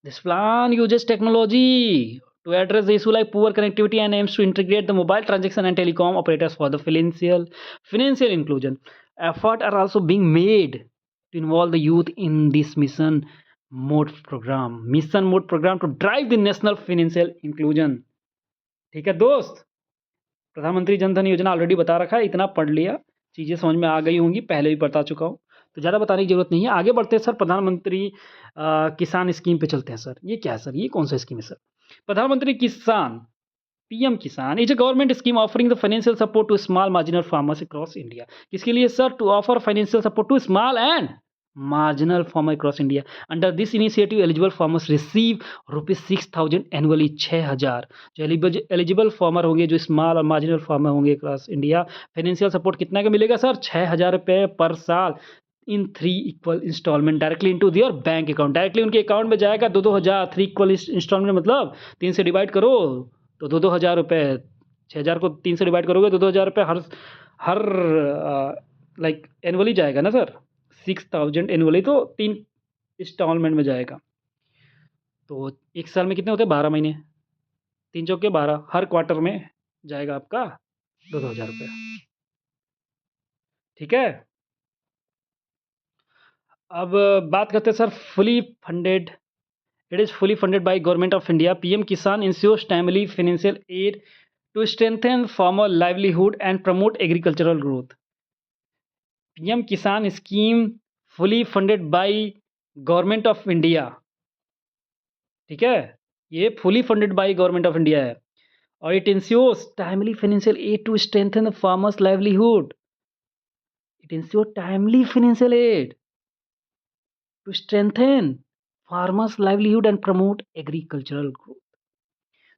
This plan uses technology to address the issue like poor connectivity and aims to integrate the mobile transaction and telecom operators for the financial inclusion. Efforts are also being made to involve the youth in this mission mode program to drive the national financial inclusion. ठीक है दोस्त, प्रधानमंत्री जनधन योजना already बता रखा है, इतना पढ़ लिया, चीज़ें समझ में आ गई होंगी, पहले भी बता चुका हूँ, तो ज़्यादा बताने की ज़रूरत नहीं है। आगे बढ़ते हैं सर, प्रधानमंत्री किसान स्कीम पे चलते हैं सर। ये क्या है सर, ये कौन सा स्कीम है सर? प्रधानमंत्री Kisan, PM Kisan is a government scheme offering the financial support to small marginal farmers across India. किसके लिए sir? To offer financial support to small and marginal farmer across India. Under this initiative, eligible farmers receive ₹6,000 annually, 6,000 जो eligible farmer होंगे, जो small और marginal farmer होंगे across India, financial support कितना का मिलेगा सर? ₹6,000 पर साल in 3 equal installment directly into their bank account. Directly उनके अकाउंट में जाएगा 2-2 हज़ार, 3 इक्वल इंस्टॉलमेंट मतलब 3 से डिवाइड करो तो 2-2 हज़ार रुपये, 6,000 को 3 से डिवाइड करोगे तो 2,000 रुपये हर लाइक एनुअली जाएगा ना सर, 6,000 एनुअली, तो 3 इंस्टॉलमेंट में जाएगा। तो 1 साल में कितने होते हैं? 12 महीने, 3 चौके 12, हर क्वार्टर में जाएगा आपका 2-2 हज़ार रुपये। ठीक है, अब बात करते हैं sir fully funded. It is fully funded by Government of India. PM Kisan ensures timely financial aid to strengthen farmer livelihood and promote agricultural growth. PM Kisan scheme fully funded by Government of India. ठीक है, ये fully funded by Government of India है और it ensures timely financial aid to strengthen the farmer's livelihood. It ensures timely financial aid to strengthen farmers livelihood and promote agricultural growth.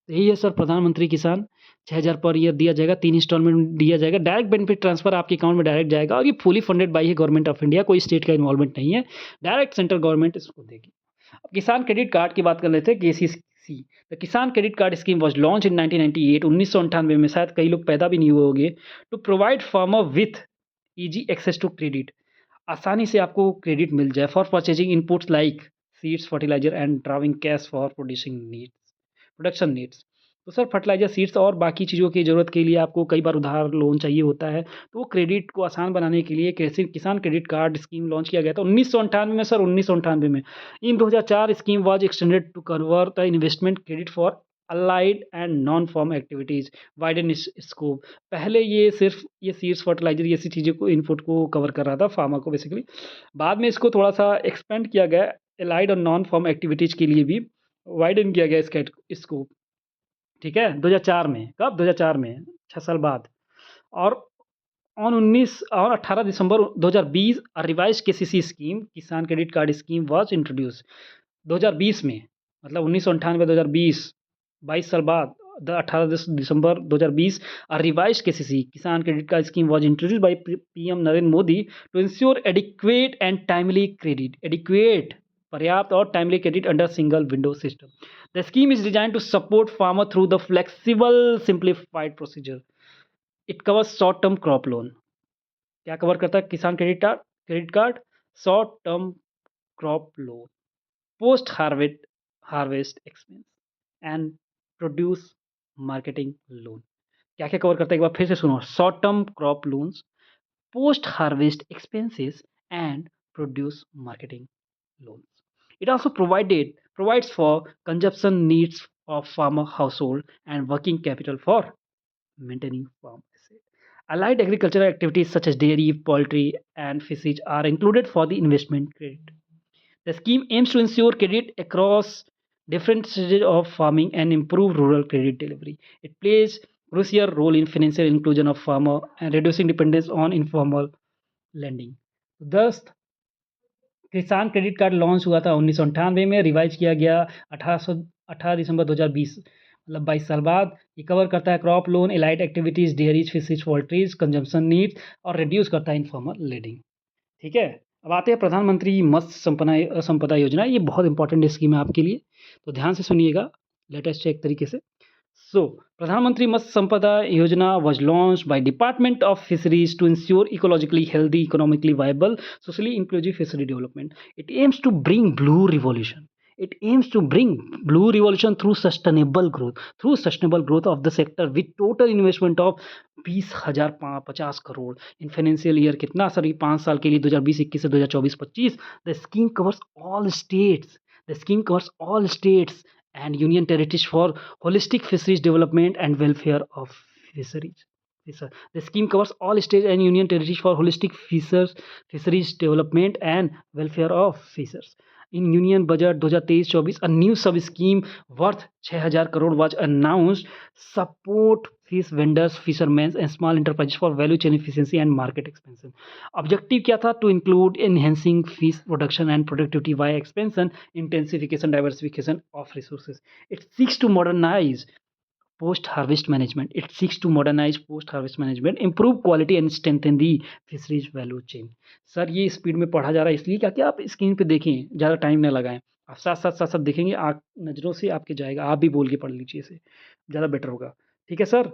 तो यही है sir प्रधानमंत्री किसान, 6,000 पर ईयर दिया जाएगा, 3 instalment दिया जाएगा, डायरेक्ट बेनिफिट ट्रांसफर आपके अकाउंट में डायरेक्ट जाएगा और ये फुली फंडेड बाय है गवर्नमेंट ऑफ इंडिया, कोई स्टेट का इन्वॉल्वमेंट नहीं है, डायरेक्ट सेंट्रल गवर्नमेंट इसको देगी। अब किसान क्रेडिट कार्ड की बात कर लेते हैं, केसीसी। द किसान credit card scheme was launch in 1998, 1998 में, शायद कई लोग पैदा भी नहीं हुए होंगे, to provide farmer with easy access to credit, आसानी से आपको क्रेडिट मिल जाए for purchasing inputs like seeds, fertiliser and drawing cash for production needs. तो सर फर्टिलाइजर, सीड्स और बाकी चीज़ों की ज़रूरत के लिए आपको कई बार उधार लोन चाहिए होता है, तो वो क्रेडिट को आसान बनाने के लिए किसान क्रेडिट कार्ड स्कीम लॉन्च किया गया था 1998 में सर, 1998 में। In 2004 scheme was extended to cover the investment credit for allied and non farm activities, widen scope. पहले ये सिर्फ ये सीड्स, फर्टिलाइजर, ये ऐसी चीज़ों को, इनपुट को कवर कर रहा था फार्मर को बेसिकली। बाद में इसको थोड़ा सा एक्सपेंड किया गया, एलाइड और नॉन फार्म एक्टिविटीज़ के लिए भी वाइडन किया गया इसका स्कोप। ठीक है, 2004 में, कब? 2004 में, 6 साल बाद। और 18 December 2020 revise KCC scheme, Kisan credit card scheme was introduce 2020 में, मतलब 1998 2020, 22 साल बाद, 18 December 2020 revise KCC Kisan credit card scheme was introduce by PM Narendra Modi to ensure adequate and timely credit. Adequate पर्याप्त और timely credit under single window system. The scheme is designed to support farmer through the flexible simplified procedure. It covers short term crop loan. क्या cover करता है किसान credit card? Short term crop loan, post harvest expense and produce marketing loan. क्या क्या cover करता है एक बार फिर से सुनो. Short term crop loans, post harvest expenses and produce marketing loans. It also provides for consumption needs of farmer household and working capital for maintaining farm asset. Allied agricultural activities such as dairy, poultry, and fisheries are included for the investment credit. The scheme aims to ensure credit across different stages of farming and improve rural credit delivery. It plays crucial role in financial inclusion of farmer and reducing dependence on informal lending. Thus, किसान credit card launch हुआ था 1998 में, revise किया गया 18 December 2020, मतलब 22 साल बाद. ये कवर करता है crop loan, allied activities, dairies, fisheries, poultries, consumption needs और रिड्यूस करता है इनफॉर्मल लेंडिंग. ठीक है. अब आते हैं प्रधानमंत्री मत्स्य संपदा योजना. ये बहुत इंपॉर्टेंट स्कीम है आपके लिए, तो ध्यान से सुनिएगा लेटेस्ट चेक तरीके से. So, Pradhan Mantri Matsya Sampada Yojana was launched by Department of Fisheries to ensure ecologically healthy, economically viable, socially inclusive fishery development. It aims to bring blue revolution. It aims to bring blue revolution through sustainable growth of the sector with total investment of 20,050 crore in financial year. कितना sir? 5 साल के लिए 2020-21 से 2024-25. The scheme covers all states. The scheme covers all states and union territories for holistic fisheries development and welfare of fisheries. The scheme covers all states and union territories for holistic fisheries development and welfare of fishers. In Union Budget 2023-24, a new sub-scheme worth 6,000 crore was announced. Support fish vendors, fishermen and small enterprises for value chain efficiency and market expansion. Objective क्या था? To include enhancing fish production and productivity via expansion, intensification, diversification of resources. It seeks to modernize post-harvest management. Improve quality and strengthen the fisheries value chain. Sir ये speed में पढ़ा जा रहा है इसलिए क्या कि आप स्क्रीन पे देखें, ज़्यादा टाइम ना लगाएं. आप साथ साथ देखेंगे, आँख नज़रों से आपके जाएगा. आप भी बोल के पढ़ लीजिए, इसे ज़्यादा बेटर होगा. ठीक है सर.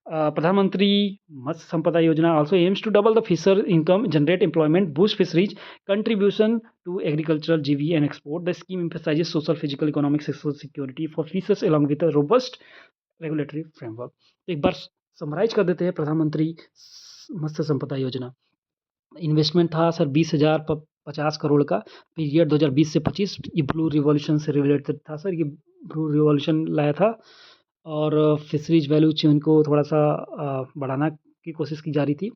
प्रधानमंत्री मत्स्य संपदा योजना also aims to double the fisher income, generate employment, boost fisheries contribution to agricultural GV and export. The scheme emphasizes social, physical, economic, social security for fishers along with a robust regulatory framework. तो एक बार summarise कर देते हैं प्रधानमंत्री मत्स्य संपदा योजना. Investment था sir 20,050 crore का. पीरियड 2020 से 25. ये ब्लू रिवॉल्यूशन से रिलेटेड था सर. ये ब्लू रिवॉल्यूशन लाया था और फिशरीज वैल्यू चेन को थोड़ा सा बढ़ाना की कोशिश की जा रही थी.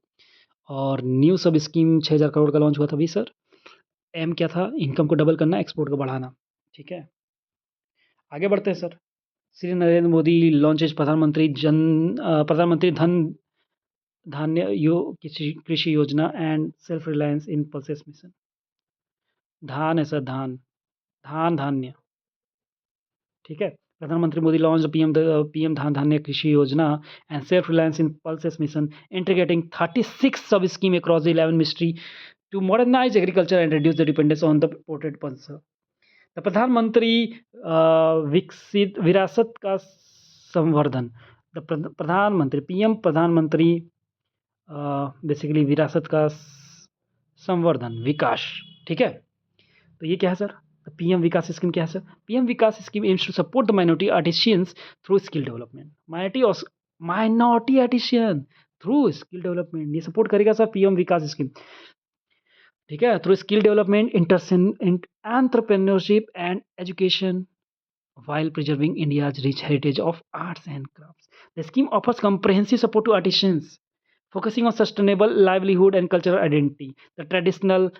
और न्यू सब स्कीम 6,000 करोड़ का लॉन्च हुआ था. भी सर एम क्या था? इनकम को डबल करना, एक्सपोर्ट को बढ़ाना. ठीक है, आगे बढ़ते हैं सर. श्री नरेंद्र मोदी लॉन्चेज प्रधानमंत्री धन धान्य कृषि योजना and self reliance in pulses mission. धान है सर, धान धान्य. ठीक है. प्रधानमंत्री मोदी लॉन्च पीएम धान धान्य कृषि योजना and self reliance in pulses mission, integrating 36 sub scheme across the 11 ministry to modernize agriculture and reduce the dependence on the imported pulses. The प्रधानमंत्री विकसित विरासत का संवर्धन. द प्रधानमंत्री प्रधानमंत्री बेसिकली विरासत का संवर्धन, विकास. ठीक है. तो ये क्या है सर? पीएम विकास स्कीम क्या है सर? PM Vikas scheme aims to support the minority artisans through skill development. Minority artisan through skill development ये सपोर्ट करेगा सर पीएम विकास स्कीम. ठीक है. Through skill development, entrepreneurship and education while preserving India's rich heritage of arts and crafts. The scheme offers comprehensive support to artisans, focusing on sustainable livelihood and cultural identity. The traditional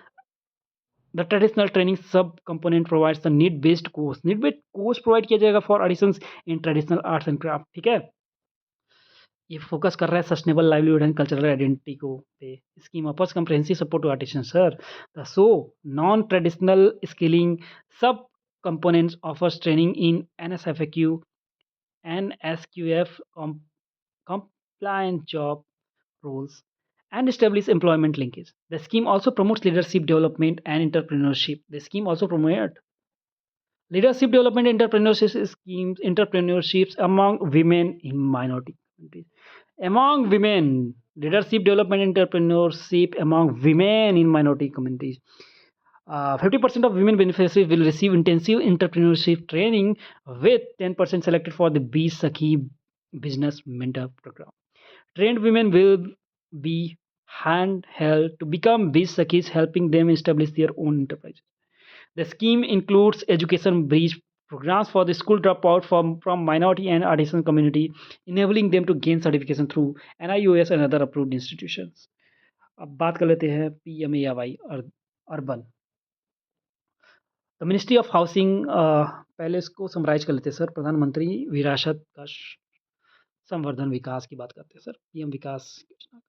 training sub-component provides the need-based course. Need-based course provide किया जाएगा for artisans in traditional arts and craft. ठीक है. ये focus कर रहा है sustainable livelihood and cultural identity को पे. Scheme offers comprehensive support to artisan sir. So non traditional skilling sub components offers training in NSFAQ, NSQF compliant job roles and establish employment linkage. The scheme also promotes leadership development and entrepreneurship. The scheme also Leadership development entrepreneurship schemes, entrepreneurships among women in minority countries. Among women, leadership development entrepreneurship among women in minority communities. 50% of women beneficiaries will receive intensive entrepreneurship training, with 10% selected for the B Sakhi Business Mentor Program. Trained women will be handheld to become B Sakhis, helping them establish their own enterprise. The scheme includes education bridge programs for the school dropout from minority and artisan community, enabling them to gain certification through NIOS and other approved institutions. अब बात कर लेते हैं PMAY urban. The ministry of housing, पहले इसको summarise कर लेते हैं सर। प्रधानमंत्री विरासत का संवर्धन विकास की बात करते हैं सर, पीएम विकास योजना।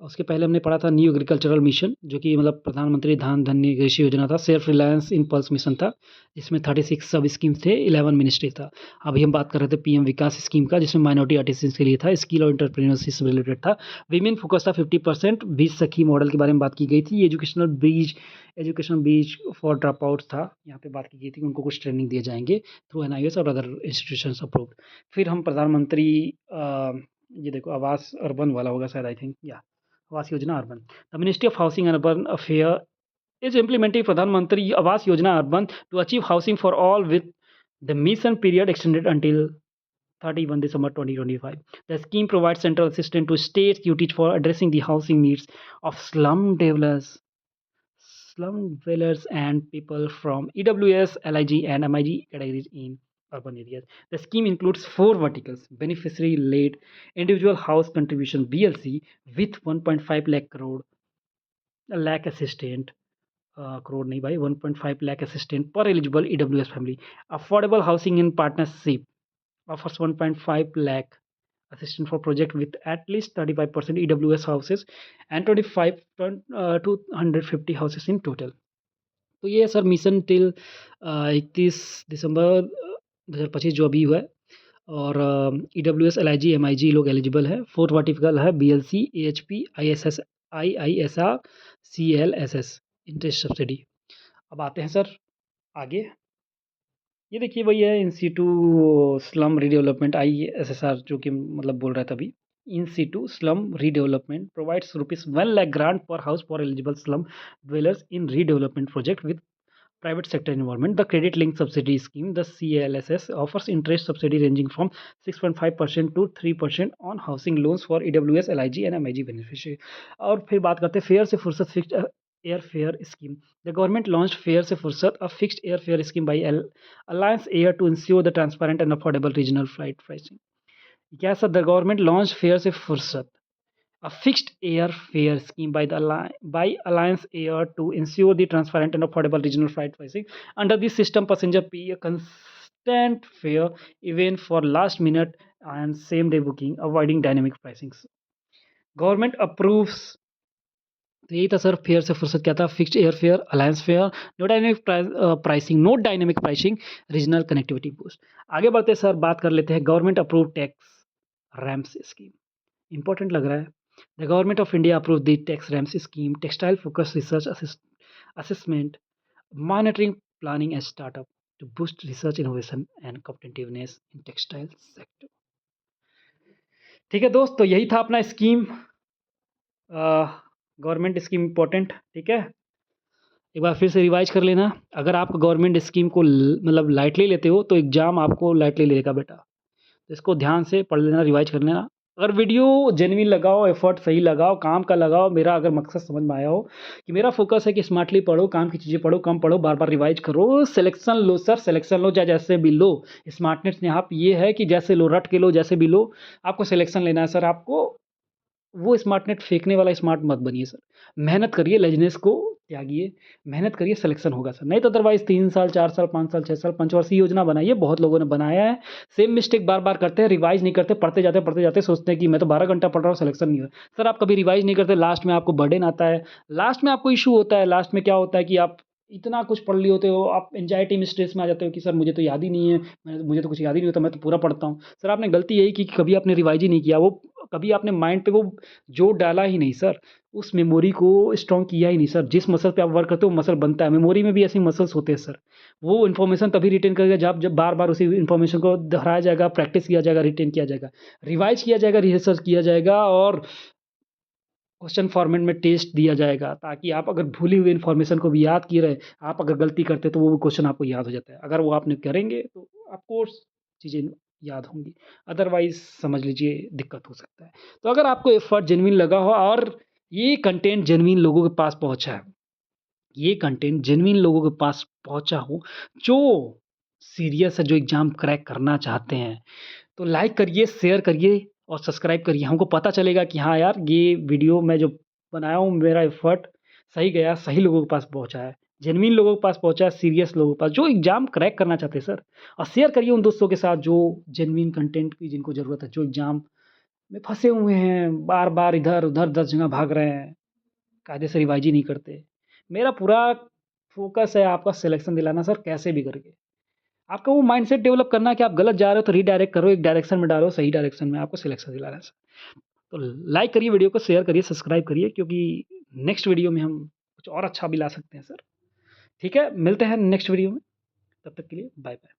उसके पहले हमने पढ़ा था न्यू एग्रीकल्चरल मिशन, जो कि मतलब प्रधानमंत्री धान धन्य कृषि योजना था। सेल्फ रिलायंस इन पल्स मिशन था, जिसमें 36 सब स्कीम्स थे, 11 मिनिस्ट्री था। अभी हम बात कर रहे थे पीएम विकास स्कीम का, जिसमें माइनॉरिटी आर्टिसंस के लिए था, स्किल और एंटरप्रेन्योरशिप से रिलेटेड था। वीमेन फोकस था 50%। 20 सखी मॉडल के बारे में बात की गई थी। Education bridge for drop out था, यहाँ पे बात की गई थी कि उनको कुछ ट्रेनिंग दिए जाएंगे थ्रू NIOS और अदर इंस्टीट्यूशन अप्रूव्ड। फिर हम प्रधानमंत्री ये देखो आवास अर्बन वाला होगा शायद, आई थिंक, या Awas Yojana urban. The ministry of housing and urban affair is implementing Pradhan Mantri Awas Yojana Urban to achieve housing for all, with the mission period extended until 31 December 2025. The scheme provides central assistance to states duties for addressing the housing needs of slum dwellers and people from EWS, LIG, and MIG categories in urban areas. The scheme includes 4 verticals: beneficiary-led individual house contribution (BLC) with 1.5 lakh assistant, crore nahi bhai, 1.5 lakh assistant per eligible EWS family. Affordable housing in partnership offers 1.5 lakh assistant for project with at least 35% EWS houses and 25 to 150 houses in total. तो ये sir mission till 31 दिसंबर 2025 जो अभी हुआ है। और EWS, LIG, MIG लोग eligible है। 4 vertical है BLC, AHP, ISS, IISR, CLSS interest subsidy. अब आते हैं सर आगे। ये देखिए वही है in situ slum redevelopment, ISSR, जो कि मतलब बोल रहा था अभी। In situ slum redevelopment provides ₹1 lakh grant per house for eligible slum dwellers in redevelopment project with private sector involvement. The credit linked subsidy scheme, the CLSS, offers interest subsidy ranging from 6.5% to 3% on housing loans for EWS, LIG, and MIG beneficiary. और फिर बात करते हैं fare से फुर्सत fixed air fare scheme. The government launch fare से फुर्सत, a fixed air fare scheme by Alliance Air to ensure the transparent and affordable regional flight pricing. क्या sir? The government launch fare से फुर्सत, a fixed airfare scheme by Alliance Air to ensure the transparent and affordable regional flight pricing. Under this system, passengers pay a constant fare even for last minute and same day booking, avoiding dynamic pricing. Government approves। तो यही था sir fair से फुर्सत। क्या था? Fixed air fare, alliance fare, no dynamic pricing, regional connectivity boost. आगे बढ़ते sir बात कर लेते हैं government approve tax rams scheme. Important लग रहा है। The Government of India approved the tax RAMS scheme, textile focused research assessment, monitoring, planning and startup to boost research innovation and competitiveness in textile sector. ठीक है दोस्त, तो यही था अपना स्कीम, गवर्नमेंट स्कीम इंपॉर्टेंट। ठीक है, एक बार फिर से रिवाइज कर लेना। अगर आप गवर्नमेंट स्कीम को मतलब लाइटली लेते हो तो एग्जाम आपको लाइटली लेगा बेटा, तो इसको ध्यान से पढ़ लेना, रिवाइज कर लेना। अगर वीडियो जेन्युइन लगाओ, एफर्ट सही लगाओ, काम का लगाओ। मेरा अगर मकसद समझ में आया हो कि मेरा फोकस है कि स्मार्टली पढ़ो, काम की चीज़ें पढ़ो, कम पढ़ो, बार बार रिवाइज करो, सिलेक्शन लो सर, सिलेक्शन लो चाहे जैसे भी लो। स्मार्टनेस यहाँ ये है कि जैसे लो, रट के लो, जैसे भी लो, आपको सिलेक्शन लेना है सर। आपको वो स्मार्टनेट फेंकने वाला स्मार्ट मत बनिए सर। मेहनत करिए, लेजनेस को त्यागिए, मेहनत करिए, सिलेक्शन होगा सर। नहीं तो अदरवाइज़ 3 साल, 4 साल, 5 साल, 6 साल, पंचवर्षीय योजना बनाइए। बहुत लोगों ने बनाया है, सेम मिस्टेक बार-बार करते हैं, रिवाइज़ नहीं करते, पढ़ते जाते सोचते हैं कि मैं तो 12 घंटा पढ़ रहा हूँ, सिलेक्शन नहीं हुआ। सर आप कभी रिवाइज़ नहीं करते, लास्ट में आपको बर्डन आता है, लास्ट में आपको इश्यू होता है। लास्ट में क्या होता है कि आप इतना कुछ पढ़ लिए होते हो, आप एंग्जायटी में, स्ट्रेस में आ जाते हो कि सर मुझे तो याद ही नहीं है, मुझे तो कुछ याद ही नहीं होता, मैं तो पूरा पढ़ता हूँ। सर आपने गलती यही की कि कभी आपने रिवाइज़ ही नहीं किया। वो कभी आपने माइंड पे वो जोर डाला ही नहीं सर, उस मेमोरी को स्ट्रॉन्ग किया ही नहीं सर। जिस मसल पे आप वर्क करते हो वो मसल बनता है, मेमोरी में भी ऐसे मसल्स होते हैं सर। वो इन्फॉर्मेशन तभी रिटेन करेगा जब बार-बार उसी इन्फॉर्मेशन को दोहराया जाएगा, प्रैक्टिस किया जाएगा, रिटेन किया जाएगा, रिवाइज़ किया जाएगा, रिसर्च किया जाएगा और क्वेश्चन फॉर्मेट में टेस्ट दिया जाएगा, ताकि आप अगर भूली हुई इन्फॉर्मेशन को भी याद किए रहे, आप अगर गलती करते तो वो क्वेश्चन आपको याद हो जाता है। अगर वो आपने करेंगे तो आपको चीज़ें याद होंगी, अदरवाइज़ समझ लीजिए दिक्कत हो सकता है। तो अगर आपको एफर्ट जेन्युइन लगा हो और ये कंटेंट जेन्युइन लोगों के पास पहुँचा है, ये कंटेंट जेन्युइन लोगों के पास पहुँचा हो, जो सीरियस है, जो एग्ज़ाम क्रैक करना चाहते हैं, तो लाइक करिए, शेयर करिए और सब्सक्राइब करिए। हमको पता चलेगा कि हाँ यार, ये वीडियो मैं जो बनाया हूँ, मेरा एफ़र्ट सही गया, सही लोगों के पास पहुँचा है। जेनुइन लोगों के पास पहुँचा है, सीरियस लोगों के पास, जो एग्ज़ाम क्रैक करना चाहते हैं सर। और शेयर करिए उन दोस्तों के साथ जो जेनुइन कंटेंट की जिनको ज़रूरत है, जो एग्ज़ाम में फँसे हुए हैं, बार-बार इधर-उधर 10 जगह भाग रहे हैं, कायदे से रिवाइज़ ही नहीं करते। मेरा पूरा फ़ोकस है आपका सिलेक्शन दिलाना सर, कैसे भी करके। आपका वो माइंडसेट डेवलप करना है कि आप गलत जा रहे हो तो रीडायरेक्ट करो, एक डायरेक्शन में डालो, सही डायरेक्शन में आपको सिलेक्शन दिलाना है सर। तो लाइक करिए वीडियो को, शेयर करिए, सब्सक्राइब करिए क्योंकि नेक्स्ट वीडियो में हम कुछ और अच्छा भी ला सकते हैं सर। ठीक है, मिलते हैं नेक्स्ट वीडियो में, तब तक के लिए बाय-बाय।